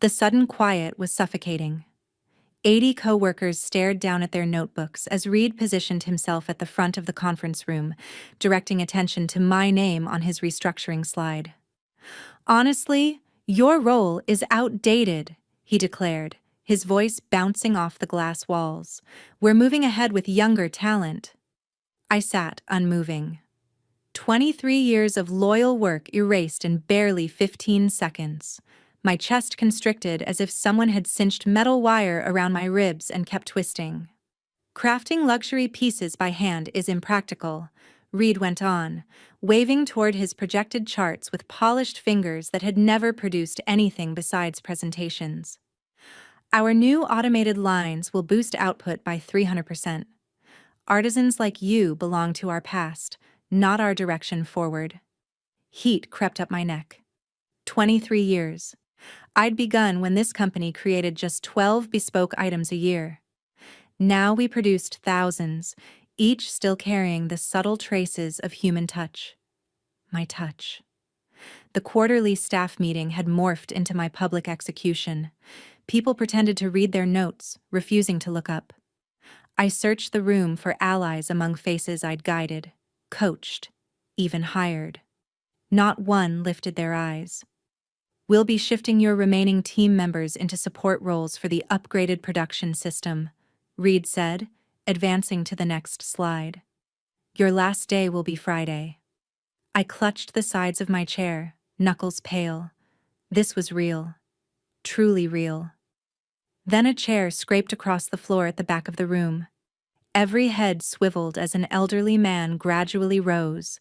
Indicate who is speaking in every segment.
Speaker 1: The sudden quiet was suffocating. 80 co-workers stared down at their notebooks as Reed positioned himself at the front of the conference room, directing attention to my name on his restructuring slide. "Honestly, your role is outdated," he declared, his voice bouncing off the glass walls. "We're moving ahead with younger talent." I sat unmoving. 23 years of loyal work erased in barely 15 seconds. My chest constricted as if someone had cinched metal wire around my ribs and kept twisting. "Crafting luxury pieces by hand is impractical," Reed went on, waving toward his projected charts with polished fingers that had never produced anything besides presentations. "Our new automated lines will boost output by 300%. Artisans like you belong to our past, not our direction forward." Heat crept up my neck. 23 years. I'd begun when this company created just 12 bespoke items a year. Now we produced thousands, each still carrying the subtle traces of human touch. My touch. The quarterly staff meeting had morphed into my public execution. People pretended to read their notes, refusing to look up. I searched the room for allies among faces I'd guided, coached, even hired. Not one lifted their eyes. "We'll be shifting your remaining team members into support roles for the upgraded production system," Reed said, advancing to the next slide. "Your last day will be Friday." I clutched the sides of my chair, knuckles pale. This was real. Truly real. Then a chair scraped across the floor at the back of the room. Every head swiveled as an elderly man gradually rose,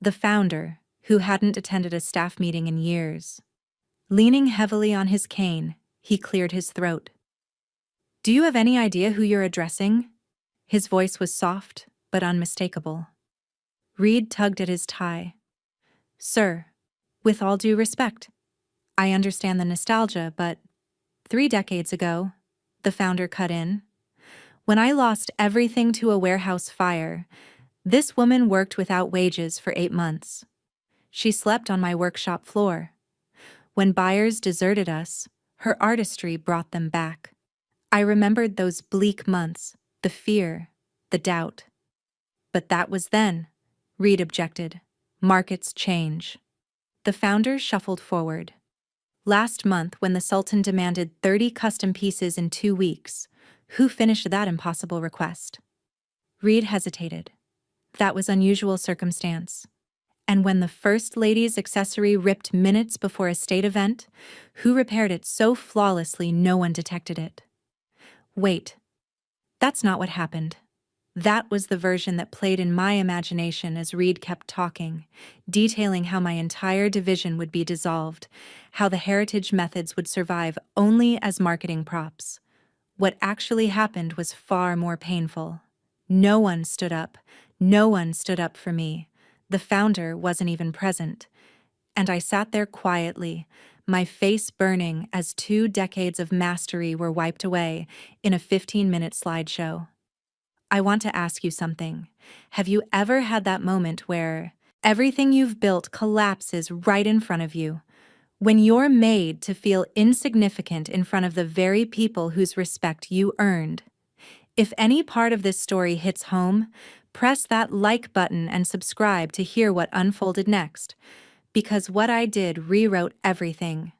Speaker 1: the founder, who hadn't attended a staff meeting in years. Leaning heavily on his cane, he cleared his throat. "Do you have any idea who you're addressing?" His voice was soft, but unmistakable. Reed tugged at his tie. "Sir, with all due respect, I understand the nostalgia, but 3 decades ago," the founder cut in, "when I lost everything to a warehouse fire, this woman worked without wages for 8 months. She slept on my workshop floor. When buyers deserted us, her artistry brought them back. I remembered those bleak months, the fear, the doubt." "But that was then," Reed objected. "Markets change." The founder shuffled forward. "Last month, when the Sultan demanded 30 custom pieces in 2 weeks, who finished that impossible request?" Reed hesitated. "That was unusual circumstance." "And when the First Lady's accessory ripped minutes before a state event, who repaired it so flawlessly no one detected it?" "Wait. That's not what happened." That was the version that played in my imagination as Reed kept talking, detailing how my entire division would be dissolved, how the heritage methods would survive only as marketing props. What actually happened was far more painful. No one stood up. No one stood up for me. The founder wasn't even present. And I sat there quietly, my face burning as 2 decades of mastery were wiped away in a 15-minute slideshow. I want to ask you something. Have you ever had that moment where everything you've built collapses right in front of you? When you're made to feel insignificant in front of the very people whose respect you earned? If any part of this story hits home, press that like button and subscribe to hear what unfolded next, because what I did rewrote everything.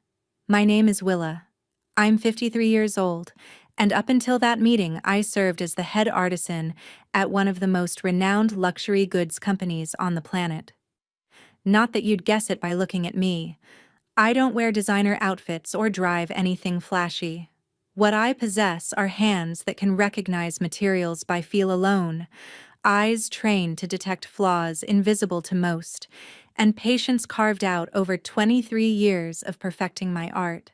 Speaker 1: My name is Willa. I'm 53 years old, and up until that meeting I served as the head artisan at one of the most renowned luxury goods companies on the planet. Not that you'd guess it by looking at me. I don't wear designer outfits or drive anything flashy. What I possess are hands that can recognize materials by feel alone, eyes trained to detect flaws invisible to most, and patience carved out over 23 years of perfecting my art.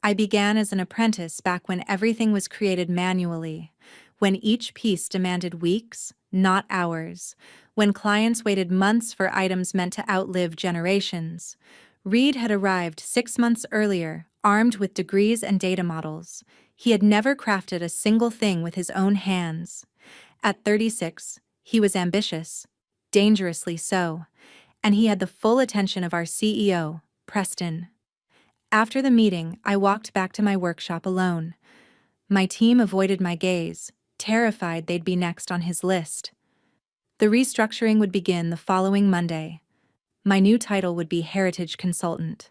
Speaker 1: I began as an apprentice back when everything was created manually, when each piece demanded weeks, not hours, when clients waited months for items meant to outlive generations. Reed had arrived 6 months earlier, armed with degrees and data models. He had never crafted a single thing with his own hands. At 36, he was ambitious, dangerously so, and he had the full attention of our CEO, Preston. After the meeting, I walked back to my workshop alone. My team avoided my gaze, terrified they'd be next on his list. The restructuring would begin the following Monday. My new title would be Heritage Consultant,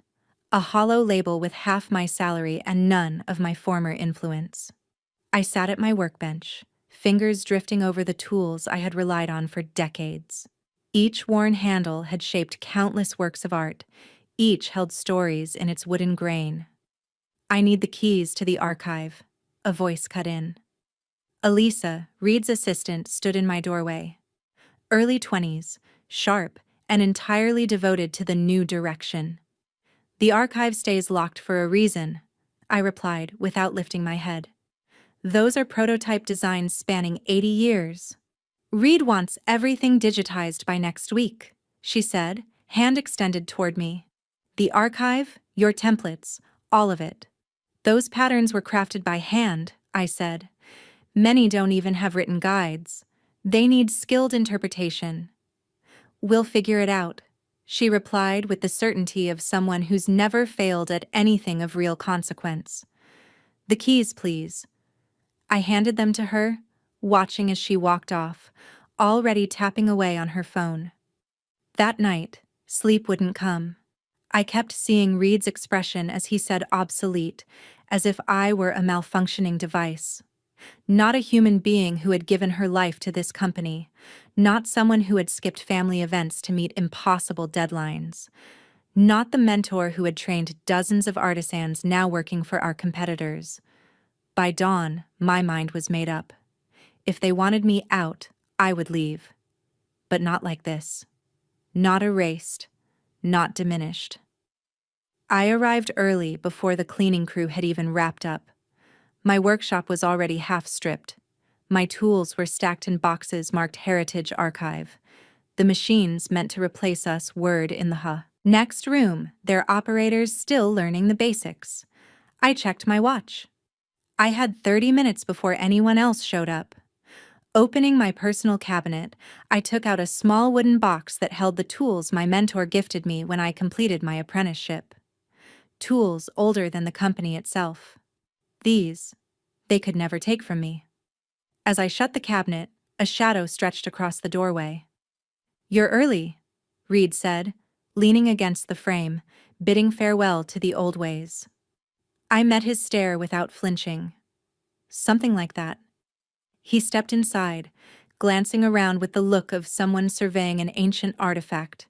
Speaker 1: a hollow label with half my salary and none of my former influence. I sat at my workbench, fingers drifting over the tools I had relied on for decades. Each worn handle had shaped countless works of art, each held stories in its wooden grain. "I need the keys to the archive," a voice cut in. Elisa, Reed's assistant, stood in my doorway. Early 20s, sharp, and entirely devoted to the new direction. "The archive stays locked for a reason," I replied without lifting my head. "Those are prototype designs spanning 80 years. Reed wants everything digitized by next week," she said, hand extended toward me. "The archive, your templates, all of it." "Those patterns were crafted by hand," I said. "Many don't even have written guides. They need skilled interpretation." "We'll figure it out," she replied with the certainty of someone who's never failed at anything of real consequence. "The keys, please." I handed them to her, watching as she walked off, already tapping away on her phone. That night, sleep wouldn't come. I kept seeing Reed's expression as he said obsolete, as if I were a malfunctioning device. Not a human being who had given her life to this company, not someone who had skipped family events to meet impossible deadlines, not the mentor who had trained dozens of artisans now working for our competitors. By dawn, my mind was made up. If they wanted me out, I would leave. But not like this. Not erased, not diminished. I arrived early before the cleaning crew had even wrapped up. My workshop was already half stripped. My tools were stacked in boxes marked Heritage Archive. The machines meant to replace us word in the next room, their operators still learning the basics. I checked my watch. I had 30 minutes before anyone else showed up. Opening my personal cabinet, I took out a small wooden box that held the tools my mentor gifted me when I completed my apprenticeship. Tools older than the company itself. These, they could never take from me. As I shut the cabinet, a shadow stretched across the doorway. "You're early," Reed said, leaning against the frame, bidding farewell to the old ways. I met his stare without flinching. Something like that. He stepped inside, glancing around with the look of someone surveying an ancient artifact.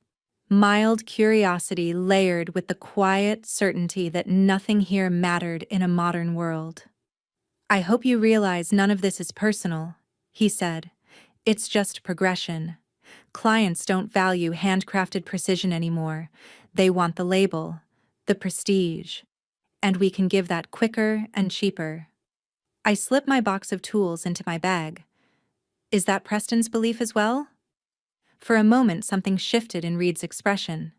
Speaker 1: Mild curiosity layered with the quiet certainty that nothing here mattered in a modern world. "I hope you realize none of this is personal," he said. "It's just progression. Clients don't value handcrafted precision anymore. They want the label, the prestige. And we can give that quicker and cheaper." I slipped my box of tools into my bag. "Is that Preston's belief as well?" For a moment, something shifted in Reed's expression.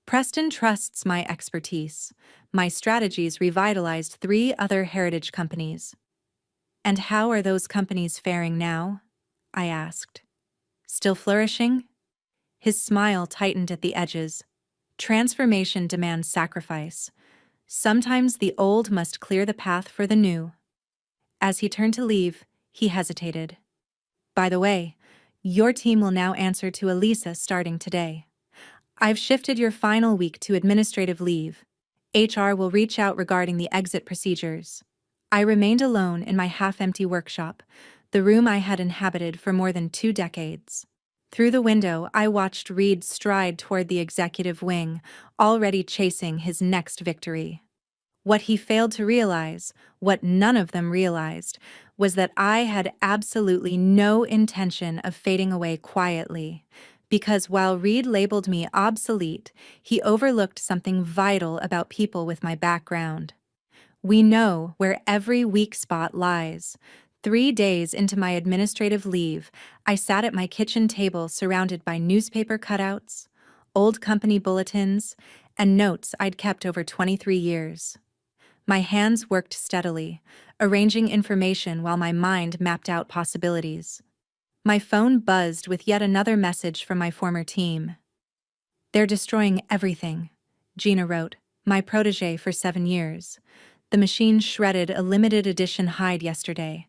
Speaker 1: "Preston trusts my expertise. My strategies revitalized 3 other heritage companies." "And how are those companies faring now?" I asked. "Still flourishing?" His smile tightened at the edges. "Transformation demands sacrifice. Sometimes the old must clear the path for the new." As he turned to leave, he hesitated. "By the way, your team will now answer to Elisa starting today. I've shifted your final week to administrative leave. HR will reach out regarding the exit procedures." I remained alone in my half-empty workshop, the room I had inhabited for more than 2 decades. Through the window, I watched Reed stride toward the executive wing, already chasing his next victory. What he failed to realize, what none of them realized, was that I had absolutely no intention of fading away quietly, because while Reed labeled me obsolete, he overlooked something vital about people with my background. We know where every weak spot lies. 3 days into my administrative leave, I sat at my kitchen table surrounded by newspaper cutouts, old company bulletins, and notes I'd kept over 23 years. My hands worked steadily, arranging information while my mind mapped out possibilities. My phone buzzed with yet another message from my former team. "They're destroying everything," Gina wrote. My protege for 7 years. The machine shredded a limited edition hide yesterday.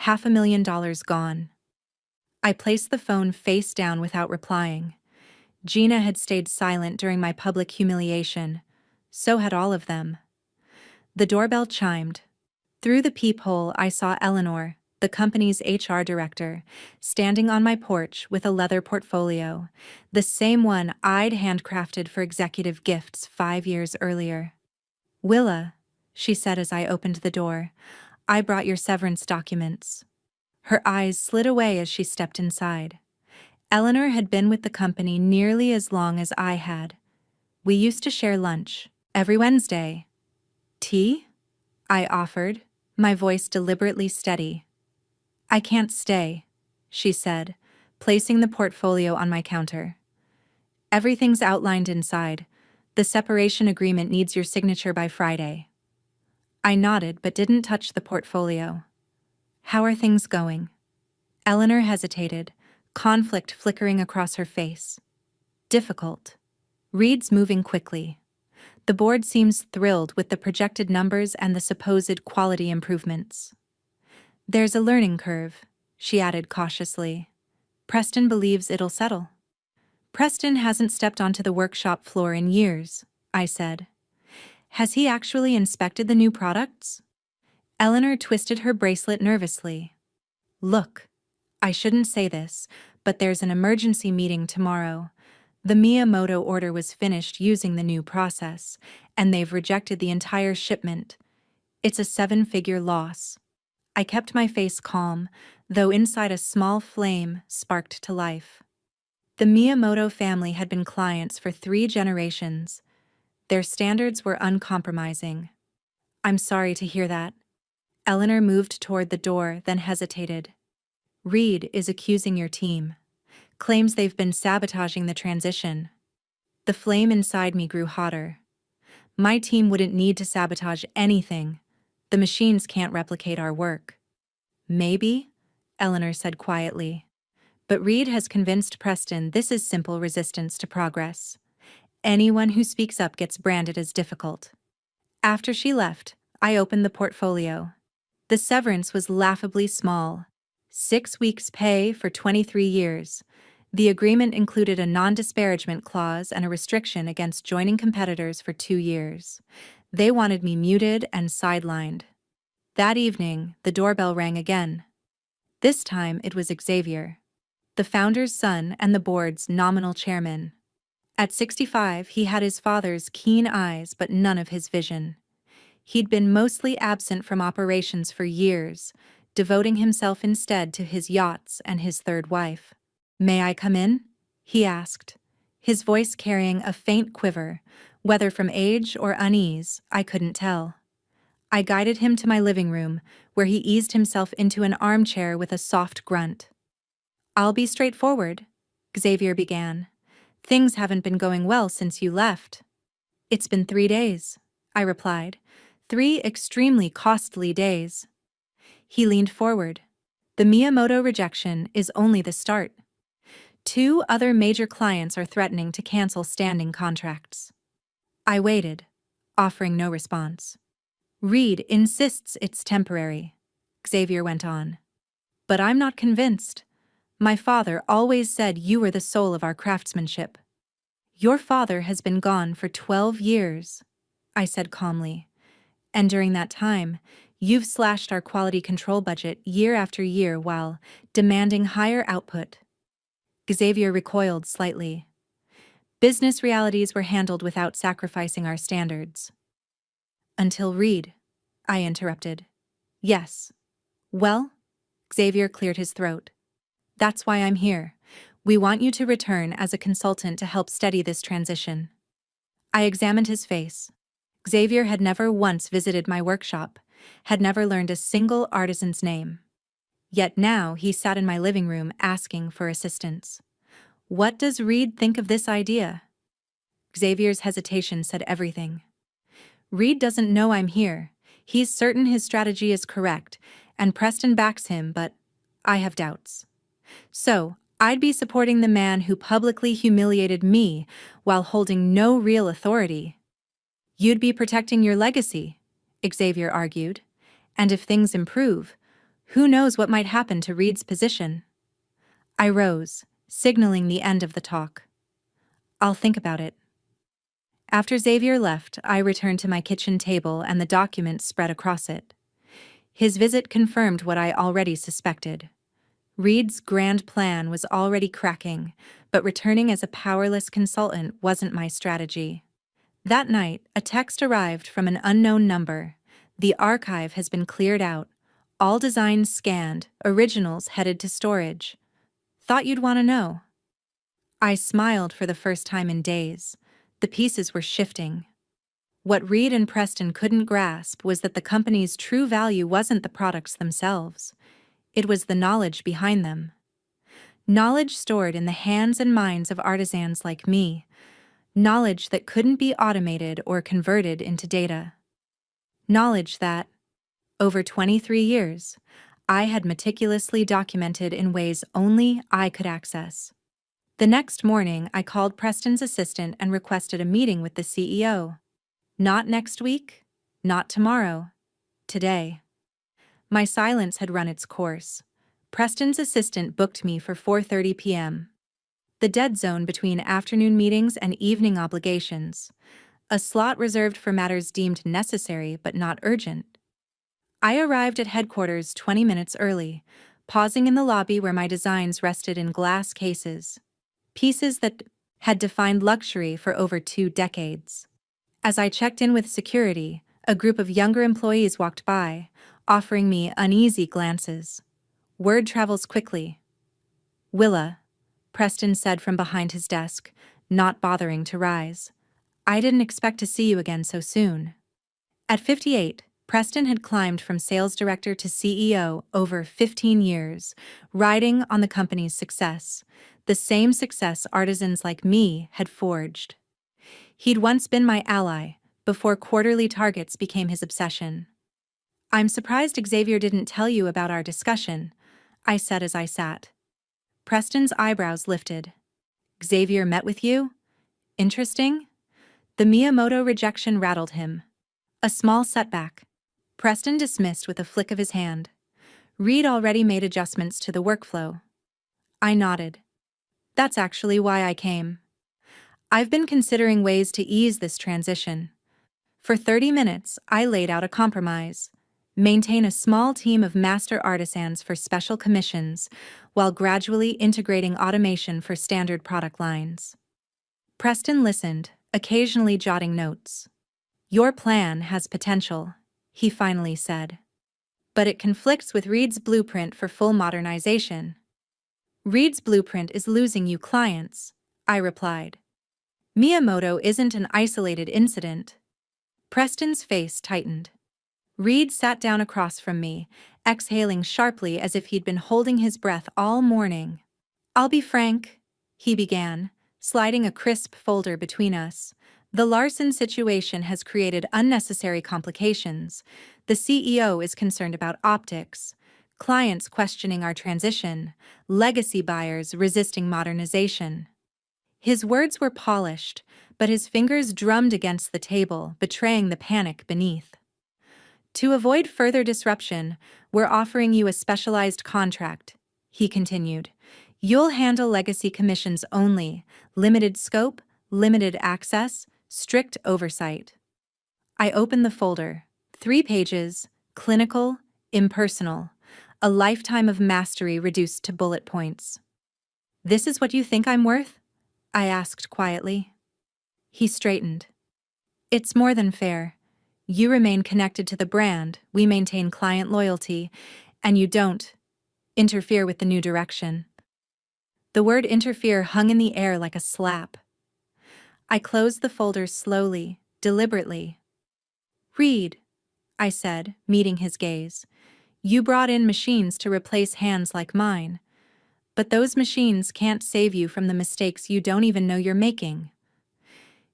Speaker 1: $500,000 gone. I placed the phone face down without replying. Gina had stayed silent during my public humiliation. So had all of them. The doorbell chimed. Through the peephole, I saw Eleanor, the company's HR director, standing on my porch with a leather portfolio, the same one I'd handcrafted for executive gifts 5 years earlier. "Willa," she said as I opened the door, "I brought your severance documents." Her eyes slid away as she stepped inside. Eleanor had been with the company nearly as long as I had. We used to share lunch every Wednesday. "Tea?" I offered, my voice deliberately steady. "I can't stay," she said, placing the portfolio on my counter. "Everything's outlined inside. The separation agreement needs your signature by Friday." I nodded but didn't touch the portfolio. "How are things going?" Eleanor hesitated, conflict flickering across her face. "Difficult. Reed's moving quickly. The board seems thrilled with the projected numbers and the supposed quality improvements. There's a learning curve," she added cautiously. "Preston believes it'll settle." "Preston hasn't stepped onto the workshop floor in years," I said. "Has he actually inspected the new products?" Eleanor twisted her bracelet nervously. "Look, I shouldn't say this, but there's an emergency meeting tomorrow. The Miyamoto order was finished using the new process, and they've rejected the entire shipment. It's a 7-figure loss." I kept my face calm, though inside a small flame sparked to life. The Miyamoto family had been clients for 3 generations. Their standards were uncompromising. "I'm sorry to hear that." Eleanor moved toward the door, then hesitated. "Reed is accusing your team. Claims they've been sabotaging the transition." The flame inside me grew hotter. "My team wouldn't need to sabotage anything. The machines can't replicate our work." "Maybe," Eleanor said quietly. "But Reed has convinced Preston this is simple resistance to progress. Anyone who speaks up gets branded as difficult." After she left, I opened the portfolio. The severance was laughably small. 6 weeks' pay for 23 years. The agreement included a non-disparagement clause and a restriction against joining competitors for 2 years. They wanted me muted and sidelined. That evening, the doorbell rang again. This time it was Xavier, the founder's son and the board's nominal chairman. At 65, he had his father's keen eyes but none of his vision. He'd been mostly absent from operations for years, devoting himself instead to his yachts and his third wife. "May I come in?" he asked, his voice carrying a faint quiver, whether from age or unease, I couldn't tell. I guided him to my living room, where he eased himself into an armchair with a soft grunt. "I'll be straightforward," Xavier began. "Things haven't been going well since you left." "It's been 3 days," I replied. 3 extremely costly days. He leaned forward. "The Miyamoto rejection is only the start. 2 other major clients are threatening to cancel standing contracts." I waited, offering no response. "Reed insists it's temporary," Xavier went on. "But I'm not convinced. My father always said you were the soul of our craftsmanship." "Your father has been gone for 12 years," I said calmly. "And during that time, you've slashed our quality control budget year after year while demanding higher output." Xavier recoiled slightly. "Business realities were handled without sacrificing our standards." "Until Reed," I interrupted. "Yes. Well?" Xavier cleared his throat. "That's why I'm here. We want you to return as a consultant to help steady this transition." I examined his face. Xavier had never once visited my workshop, had never learned a single artisan's name. Yet now he sat in my living room asking for assistance. "What does Reed think of this idea?" Xavier's hesitation said everything. "Reed doesn't know I'm here. He's certain his strategy is correct, and Preston backs him, but I have doubts. So, I'd be supporting the man who publicly humiliated me while holding no real authority." You'd be protecting your legacy, Xavier argued. And if things improve, who knows what might happen to Reed's position? I rose, signaling the end of the talk. I'll think about it. After Xavier left, I returned to my kitchen table and the documents spread across it. His visit confirmed what I already suspected. Reed's grand plan was already cracking, but returning as a powerless consultant wasn't my strategy. That night, a text arrived from an unknown number. The archive has been cleared out. All designs scanned, originals headed to storage. Thought you'd want to know. I smiled for the first time in days. The pieces were shifting. What Reed and Preston couldn't grasp was that the company's true value wasn't the products themselves. It was the knowledge behind them. Knowledge stored in the hands and minds of artisans like me. Knowledge that couldn't be automated or converted into data. Knowledge that, over 23 years, I had meticulously documented in ways only I could access. The next morning, I called Preston's assistant and requested a meeting with the CEO. Not next week, not tomorrow, today. My silence had run its course. Preston's assistant booked me for 4:30 p.m. The dead zone between afternoon meetings and evening obligations. A slot reserved for matters deemed necessary but not urgent. I arrived at headquarters 20 minutes early, pausing in the lobby where my designs rested in glass cases. Pieces that had defined luxury for over 2 decades. As I checked in with security, a group of younger employees walked by, offering me uneasy glances. Word travels quickly. Willa, Preston said from behind his desk, not bothering to rise. I didn't expect to see you again so soon. At 58, Preston had climbed from sales director to CEO over 15 years, riding on the company's success, the same success artisans like me had forged. He'd once been my ally, before quarterly targets became his obsession. I'm surprised Xavier didn't tell you about our discussion, I said as I sat. Preston's eyebrows lifted. Xavier met with you? Interesting? The Miyamoto rejection rattled him. A small setback. Preston dismissed with a flick of his hand. Reed already made adjustments to the workflow. I nodded. That's actually why I came. I've been considering ways to ease this transition. For 30 minutes, I laid out a compromise. Maintain a small team of master artisans for special commissions, while gradually integrating automation for standard product lines. Preston listened, occasionally jotting notes. Your plan has potential, he finally said. But it conflicts with Reed's blueprint for full modernization. Reed's blueprint is losing you clients, I replied. Miyamoto isn't an isolated incident. Preston's face tightened. Reed sat down across from me, exhaling sharply as if he'd been holding his breath all morning. I'll be frank, he began, sliding a crisp folder between us. The Larson situation has created unnecessary complications. The CEO is concerned about optics, clients questioning our transition, legacy buyers resisting modernization. His words were polished, but his fingers drummed against the table, betraying the panic beneath. To avoid further disruption, we're offering you a specialized contract, he continued. You'll handle legacy commissions only, limited scope, limited access, strict oversight. I opened the folder. 3 pages, clinical, impersonal, a lifetime of mastery reduced to bullet points. This is what you think I'm worth? I asked quietly. He straightened. It's more than fair. You remain connected to the brand, we maintain client loyalty, and you don't interfere with the new direction. The word interfere hung in the air like a slap. I closed the folder slowly, deliberately. Reed, I said, meeting his gaze. You brought in machines to replace hands like mine. But those machines can't save you from the mistakes you don't even know you're making.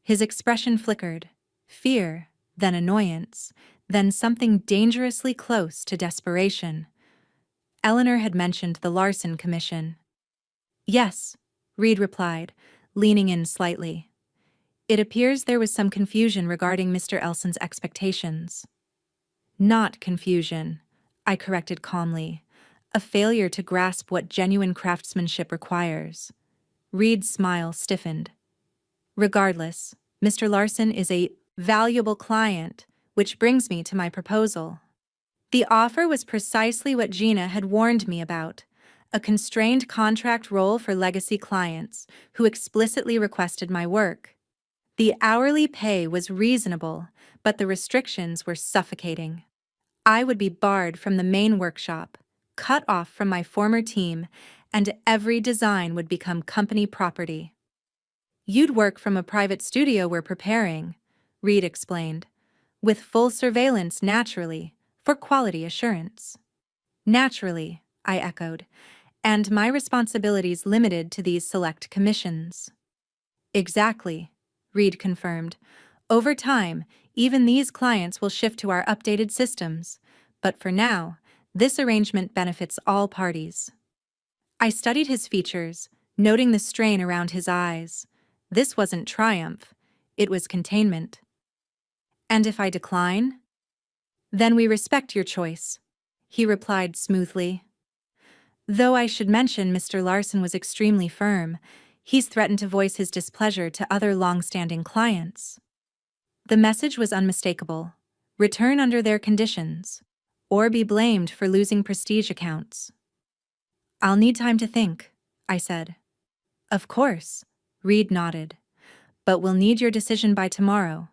Speaker 1: His expression flickered. Fear, then annoyance, then something dangerously close to desperation. Eleanor had mentioned the Larson Commission. Yes, Reed replied, leaning in slightly. It appears there was some confusion regarding Mr. Elson's expectations. Not confusion, I corrected calmly. A failure to grasp what genuine craftsmanship requires. Reed's smile stiffened. Regardless, Mr. Larson is a valuable client, which brings me to my proposal. The offer was precisely what Gina had warned me about, a constrained contract role for legacy clients who explicitly requested my work. The hourly pay was reasonable, but the restrictions were suffocating. I would be barred from the main workshop, cut off from my former team, and every design would become company property. You'd work from a private studio we're preparing, Reed explained, with full surveillance naturally, for quality assurance. Naturally, I echoed, and my responsibilities limited to these select commissions. Exactly, Reed confirmed. Over time, even these clients will shift to our updated systems, but for now, this arrangement benefits all parties. I studied his features, noting the strain around his eyes. This wasn't triumph, it was containment. And if I decline? Then we respect your choice, he replied smoothly. Though I should mention Mr. Larson was extremely firm, he's threatened to voice his displeasure to other long-standing clients. The message was unmistakable. Return under their conditions, or be blamed for losing prestige accounts. I'll need time to think, I said. Of course, Reed nodded. But we'll need your decision by tomorrow.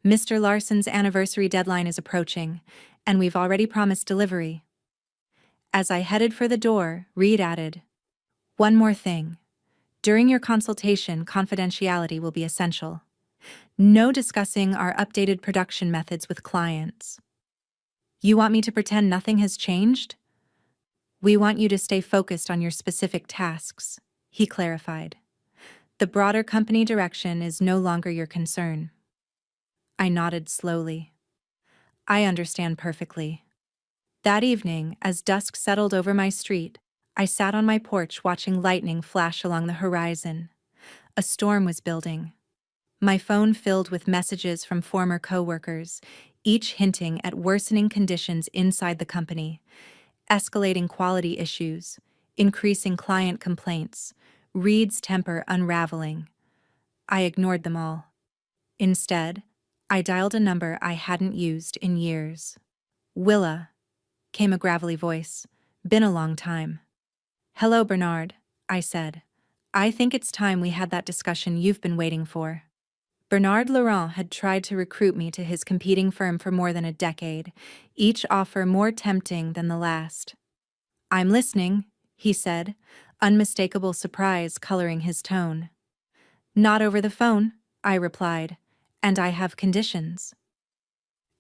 Speaker 1: Mr. Larson's anniversary deadline is approaching, and we've already promised delivery. As I headed for the door, Reed added, one more thing. During your consultation, confidentiality will be essential. No discussing our updated production methods with clients. You want me to pretend nothing has changed? We want you to stay focused on your specific tasks, he clarified. The broader company direction is no longer your concern. I nodded slowly. I understand perfectly. That evening, as dusk settled over my street, I sat on my porch watching lightning flash along the horizon. A storm was building. My phone filled with messages from former coworkers, each hinting at worsening conditions inside the company, escalating quality issues, increasing client complaints, Reed's temper unraveling. I ignored them all. Instead, I dialed a number I hadn't used in years. Willa, came a gravelly voice. Been a long time. Hello, Bernard, I said. I think it's time we had that discussion you've been waiting for. Bernard Laurent had tried to recruit me to his competing firm for more than a decade, each offer more tempting than the last. I'm listening, he said, unmistakable surprise coloring his tone. Not over the phone, I replied, and I have conditions.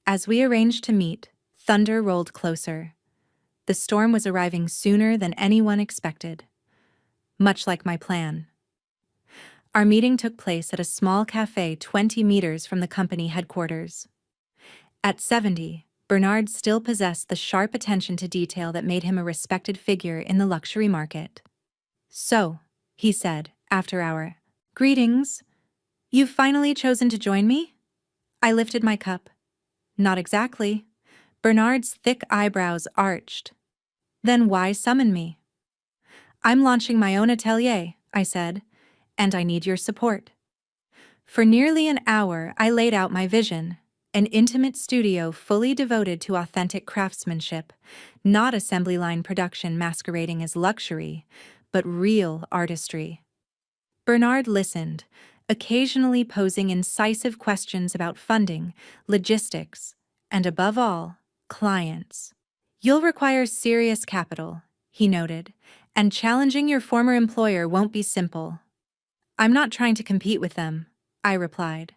Speaker 1: As we arranged to meet, thunder rolled closer. The storm was arriving sooner than anyone expected. Much like my plan. Our meeting took place at a small cafe 20 meters from the company headquarters. At 70, Bernard still possessed the sharp attention to detail that made him a respected figure in the luxury market. So, he said, after our greetings, you've finally chosen to join me? I lifted my cup. Not exactly. Bernard's thick eyebrows arched. Then why summon me? I'm launching my own atelier, I said, and I need your support. For nearly an hour, I laid out my vision, an intimate studio fully devoted to authentic craftsmanship, not assembly line production masquerading as luxury, but real artistry. Bernard listened, occasionally posing incisive questions about funding, logistics, and above all, clients. You'll require serious capital, he noted, and challenging your former employer won't be simple. I'm not trying to compete with them, I replied.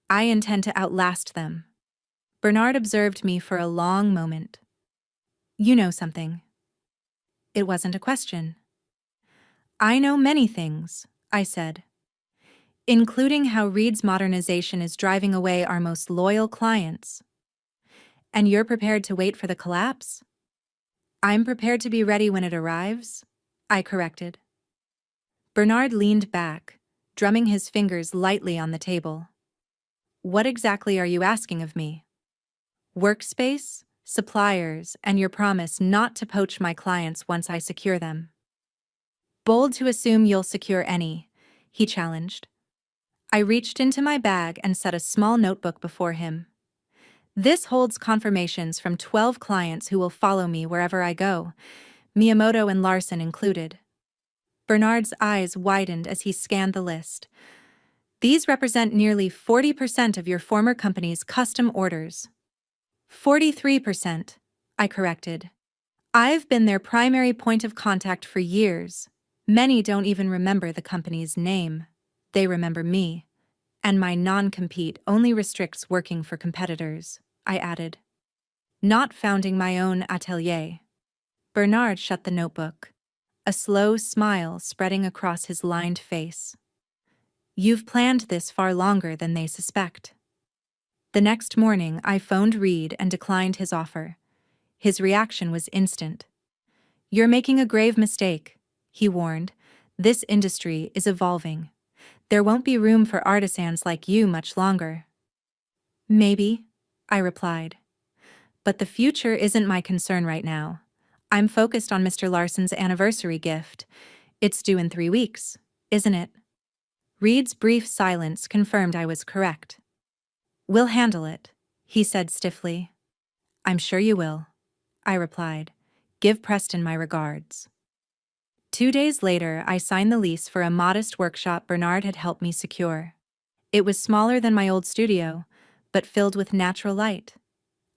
Speaker 1: I intend to outlast them. Bernard observed me for a long moment. You know something. It wasn't a question. I know many things, I said, including how Reed's modernization is driving away our most loyal clients. And you're prepared to wait for the collapse? I'm prepared to be ready when it arrives, I corrected. Bernard leaned back, drumming his fingers lightly on the table. What exactly are you asking of me? Workspace, suppliers, and your promise not to poach my clients once I secure them. Bold to assume you'll secure any, he challenged. I reached into my bag and set a small notebook before him. This holds confirmations from 12 clients who will follow me wherever I go, Miyamoto and Larson included. Bernard's eyes widened as he scanned the list. These represent nearly 40% of your former company's custom orders. 43%, I corrected. I've been their primary point of contact for years. Many don't even remember the company's name. They remember me. And my non-compete only restricts working for competitors, I added. Not founding my own atelier. Bernard shut the notebook, a slow smile spreading across his lined face. You've planned this far longer than they suspect. The next morning, I phoned Reed and declined his offer. His reaction was instant. You're making a grave mistake, he warned. This industry is evolving. There won't be room for artisans like you much longer. Maybe, I replied. But the future isn't my concern right now. I'm focused on Mr. Larson's anniversary gift. It's due in 3 weeks, isn't it? Reed's brief silence confirmed I was correct. We'll handle it, he said stiffly. I'm sure you will, I replied. Give Preston my regards. 2 days later, I signed the lease for a modest workshop Bernard had helped me secure. It was smaller than my old studio, but filled with natural light,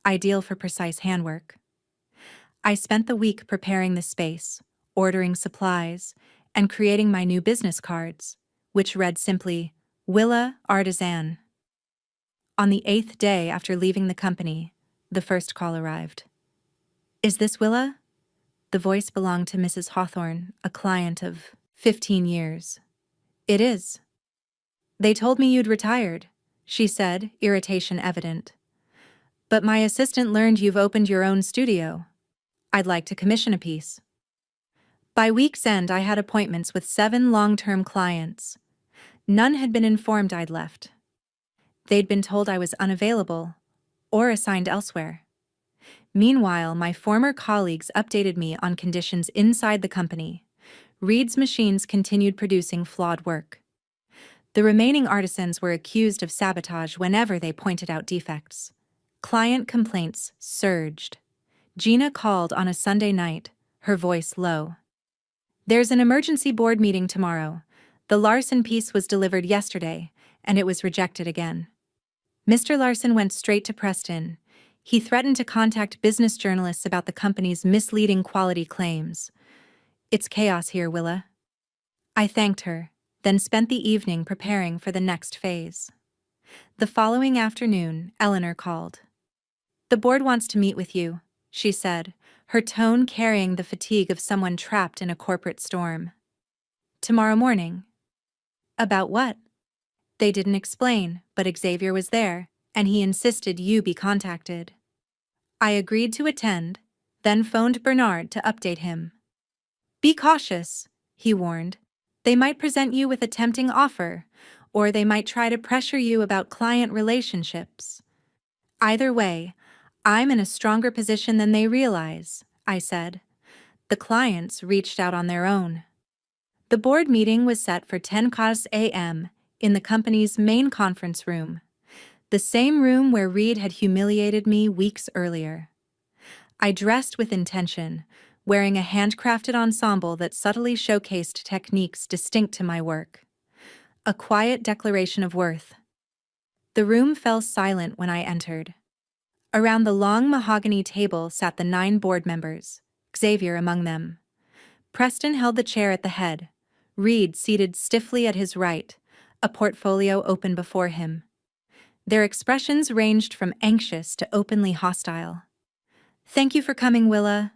Speaker 1: ideal for precise handwork. I spent the week preparing the space, ordering supplies, and creating my new business cards, which read simply, Willa Artisan. On the 8th day after leaving the company, the first call arrived. Is this Willa? The voice belonged to Mrs. Hawthorne, a client of 15 years. It is. They told me you'd retired, she said, irritation evident. But my assistant learned you've opened your own studio. I'd like to commission a piece. By week's end, I had appointments with 7 long-term clients. None had been informed I'd left. They'd been told I was unavailable or assigned elsewhere. Meanwhile, my former colleagues updated me on conditions inside the company. Reed's machines continued producing flawed work. The remaining artisans were accused of sabotage whenever they pointed out defects. Client complaints surged. Gina called on a Sunday night, her voice low. There's an emergency board meeting tomorrow. The Larson piece was delivered yesterday, and it was rejected again. Mr. Larson went straight to Preston. He threatened to contact business journalists about the company's misleading quality claims. It's chaos here, Willa. I thanked her, then spent the evening preparing for the next phase. The following afternoon, Eleanor called. The board wants to meet with you, she said, her tone carrying the fatigue of someone trapped in a corporate storm. Tomorrow morning. About what? They didn't explain, but Xavier was there, and he insisted you be contacted. I agreed to attend, then phoned Bernard to update him. Be cautious, he warned. They might present you with a tempting offer, or they might try to pressure you about client relationships. Either way, I'm in a stronger position than they realize, I said. The clients reached out on their own. The board meeting was set for 10 a.m. in the company's main conference room, the same room where Reed had humiliated me weeks earlier. I dressed with intention, wearing a handcrafted ensemble that subtly showcased techniques distinct to my work. A quiet declaration of worth. The room fell silent when I entered. Around the long mahogany table sat the 9 board members, Xavier among them. Preston held the chair at the head, Reed seated stiffly at his right, a portfolio open before him. Their expressions ranged from anxious to openly hostile. Thank you for coming, Willa,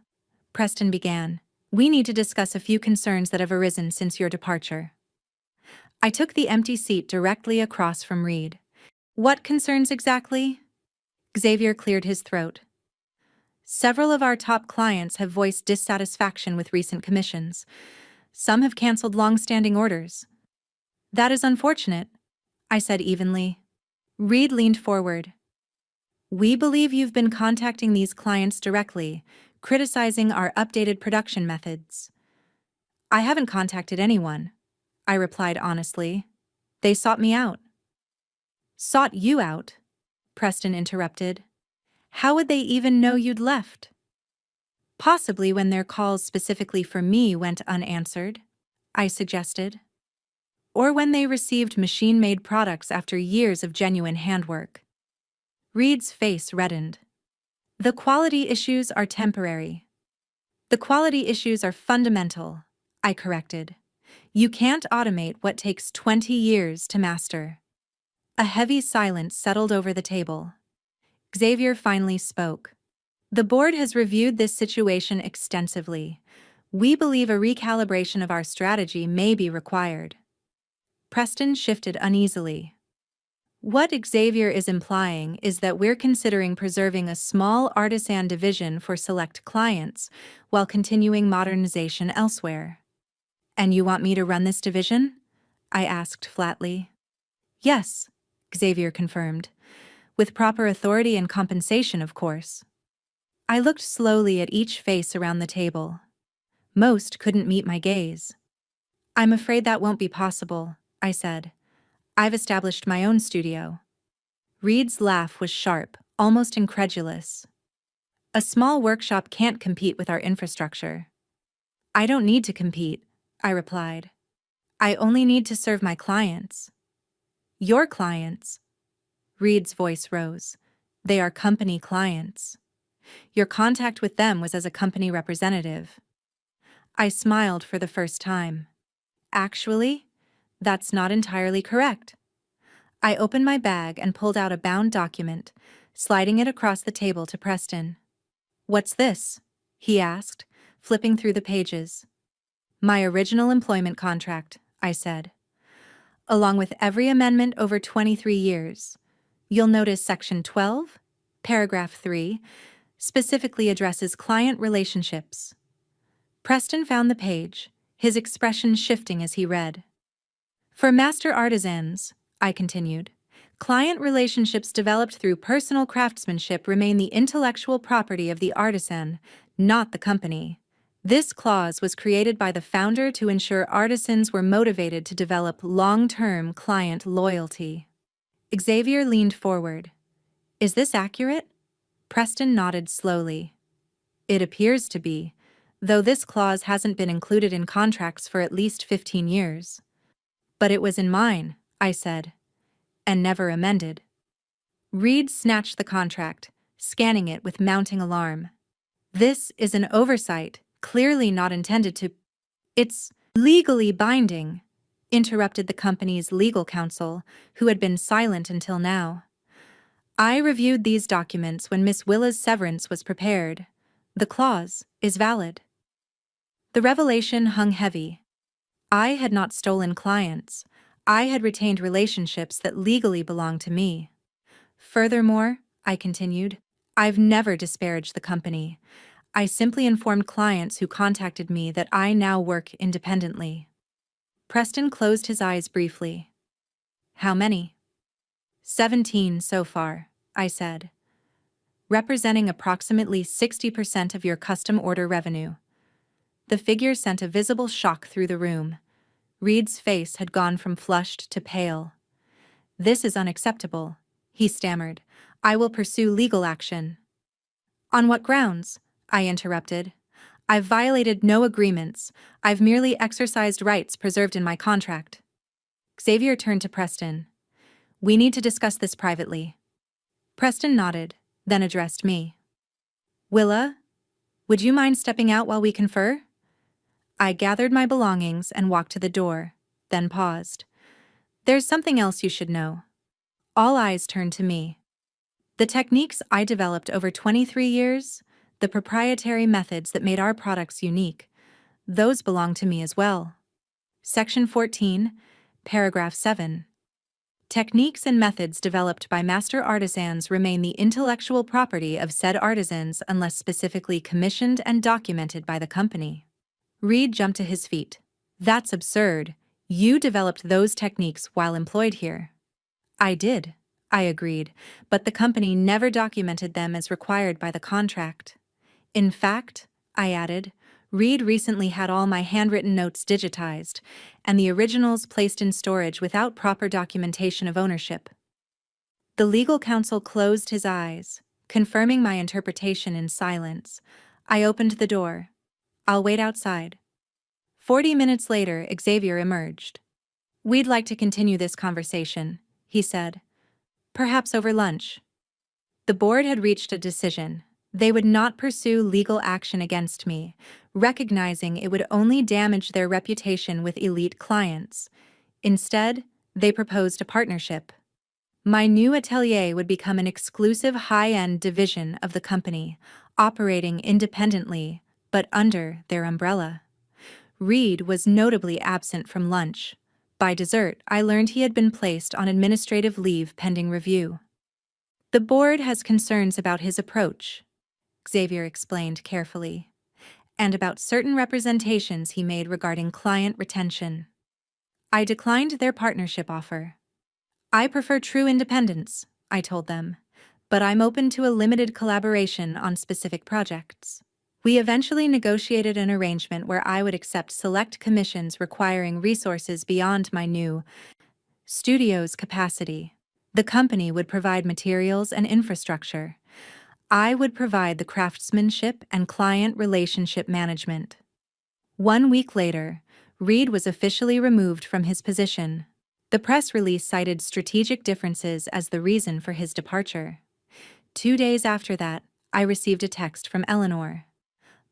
Speaker 1: Preston began. We need to discuss a few concerns that have arisen since your departure. I took the empty seat directly across from Reed. What concerns exactly? Xavier cleared his throat. Several of our top clients have voiced dissatisfaction with recent commissions. Some have canceled long-standing orders. That is unfortunate, I said evenly. Reed leaned forward. We believe you've been contacting these clients directly, criticizing our updated production methods. I haven't contacted anyone, I replied honestly. They sought me out. Sought you out? Preston interrupted. How would they even know you'd left? Possibly when their calls specifically for me went unanswered, I suggested. Or when they received machine-made products after years of genuine handwork. Reed's face reddened. The quality issues are temporary. The quality issues are fundamental, I corrected. You can't automate what takes 20 years to master. A heavy silence settled over the table. Xavier finally spoke. The board has reviewed this situation extensively. We believe a recalibration of our strategy may be required. Preston shifted uneasily. What Xavier is implying is that we're considering preserving a small artisan division for select clients while continuing modernization elsewhere. And you want me to run this division? I asked flatly. Yes, Xavier confirmed. With proper authority and compensation, of course. I looked slowly at each face around the table. Most couldn't meet my gaze. I'm afraid that won't be possible, I said. I've established my own studio. Reed's laugh was sharp, almost incredulous. A small workshop can't compete with our infrastructure. I don't need to compete, I replied. I only need to serve my clients. Your clients? Reed's voice rose. They are company clients. Your contact with them was as a company representative. I smiled for the first time. Actually, that's not entirely correct. I opened my bag and pulled out a bound document, sliding it across the table to Preston. What's this? He asked, flipping through the pages. My original employment contract, I said. Along with every amendment over 23 years. You'll notice Section 12, Paragraph 3, specifically addresses client relationships. Preston found the page, his expression shifting as he read. For master artisans, I continued, client relationships developed through personal craftsmanship remain the intellectual property of the artisan, not the company. This clause was created by the founder to ensure artisans were motivated to develop long-term client loyalty. Xavier leaned forward. Is this accurate? Preston nodded slowly. It appears to be, though this clause hasn't been included in contracts for at least 15 years. But it was in mine, I said, and never amended. Reed snatched the contract, scanning it with mounting alarm. This is an oversight, clearly not intended to... It's legally binding, interrupted the company's legal counsel, who had been silent until now. I reviewed these documents when Miss Willa's severance was prepared. The clause is valid. The revelation hung heavy. I had not stolen clients. I had retained relationships that legally belonged to me. Furthermore, I continued, I've never disparaged the company. I simply informed clients who contacted me that I now work independently. Preston closed his eyes briefly. How many? 17 so far, I said. Representing approximately 60% of your custom order revenue. The figure sent a visible shock through the room. Reed's face had gone from flushed to pale. This is unacceptable, he stammered. I will pursue legal action. On what grounds? I interrupted. I've violated no agreements. I've merely exercised rights preserved in my contract. Xavier turned to Preston. We need to discuss this privately. Preston nodded, then addressed me. Willa, would you mind stepping out while we confer? I gathered my belongings and walked to the door, then paused. There's something else you should know. All eyes turned to me. The techniques I developed over 23 years, the proprietary methods that made our products unique, those belong to me as well. Section 14, Paragraph 7. Techniques and methods developed by master artisans remain the intellectual property of said artisans unless specifically commissioned and documented by the company. Reed jumped to his feet. That's absurd. You developed those techniques while employed here. I did, I agreed, but the company never documented them as required by the contract. In fact, I added, Reed recently had all my handwritten notes digitized, and the originals placed in storage without proper documentation of ownership. The legal counsel closed his eyes, confirming my interpretation in silence. I opened the door. I'll wait outside. 40 minutes later, Xavier emerged. We'd like to continue this conversation, he said. Perhaps over lunch. The board had reached a decision. They would not pursue legal action against me, recognizing it would only damage their reputation with elite clients. Instead, they proposed a partnership. My new atelier would become an exclusive high-end division of the company, operating independently, but under their umbrella. Reed was notably absent from lunch. By dessert, I learned he had been placed on administrative leave pending review. The board has concerns about his approach, Xavier explained carefully, and about certain representations he made regarding client retention. I declined their partnership offer. I prefer true independence, I told them, but I'm open to a limited collaboration on specific projects. We eventually negotiated an arrangement where I would accept select commissions requiring resources beyond my new studio's capacity. The company would provide materials and infrastructure. I would provide the craftsmanship and client relationship management. 1 week later, Reed was officially removed from his position. The press release cited strategic differences as the reason for his departure. 2 days after that, I received a text from Eleanor.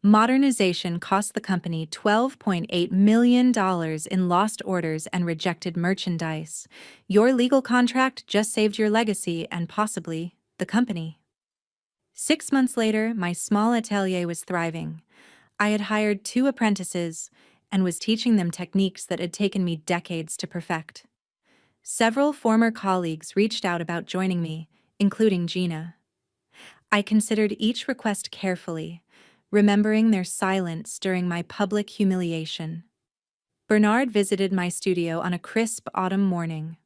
Speaker 1: Modernization cost the company $12.8 million in lost orders and rejected merchandise. Your legal contract just saved your legacy and possibly the company. 6 months later, my small atelier was thriving. I had hired 2 apprentices and was teaching them techniques that had taken me decades to perfect. Several former colleagues reached out about joining me, including Gina. I considered each request carefully, remembering their silence during my public humiliation. Bernard visited my studio on a crisp autumn morning.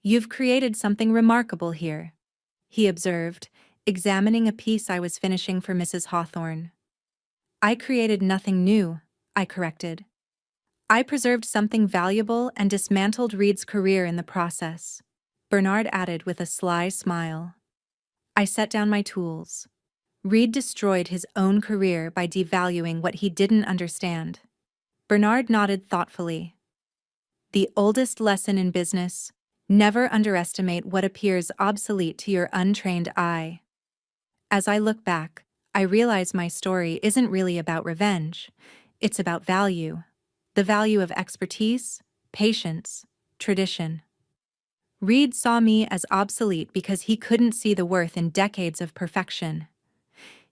Speaker 1: You've created something remarkable here, he observed, examining a piece I was finishing for Mrs. Hawthorne. I created nothing new, I corrected. I preserved something valuable and dismantled Reed's career in the process, Bernard added with a sly smile. I set down my tools. Reed destroyed his own career by devaluing what he didn't understand. Bernard nodded thoughtfully. The oldest lesson in business: never underestimate what appears obsolete to your untrained eye. As I look back, I realize my story isn't really about revenge. It's about value. The value of expertise, patience, tradition. Reed saw me as obsolete because he couldn't see the worth in decades of perfection.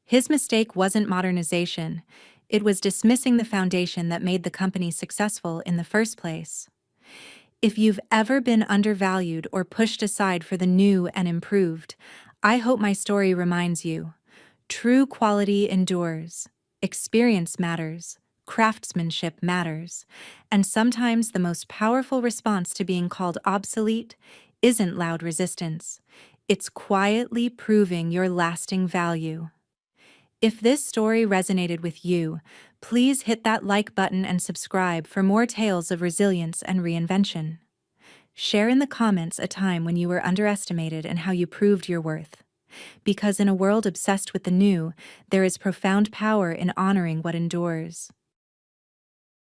Speaker 1: His mistake wasn't modernization, it was dismissing the foundation that made the company successful in the first place. If you've ever been undervalued or pushed aside for the new and improved, I hope my story reminds you. True quality endures, experience matters, craftsmanship matters, and sometimes the most powerful response to being called obsolete isn't loud resistance. It's quietly proving your lasting value. If this story resonated with you, please hit that like button and subscribe for more tales of resilience and reinvention. Share in the comments a time when you were underestimated and how you proved your worth. Because in a world obsessed with the new, there is profound power in honoring what endures.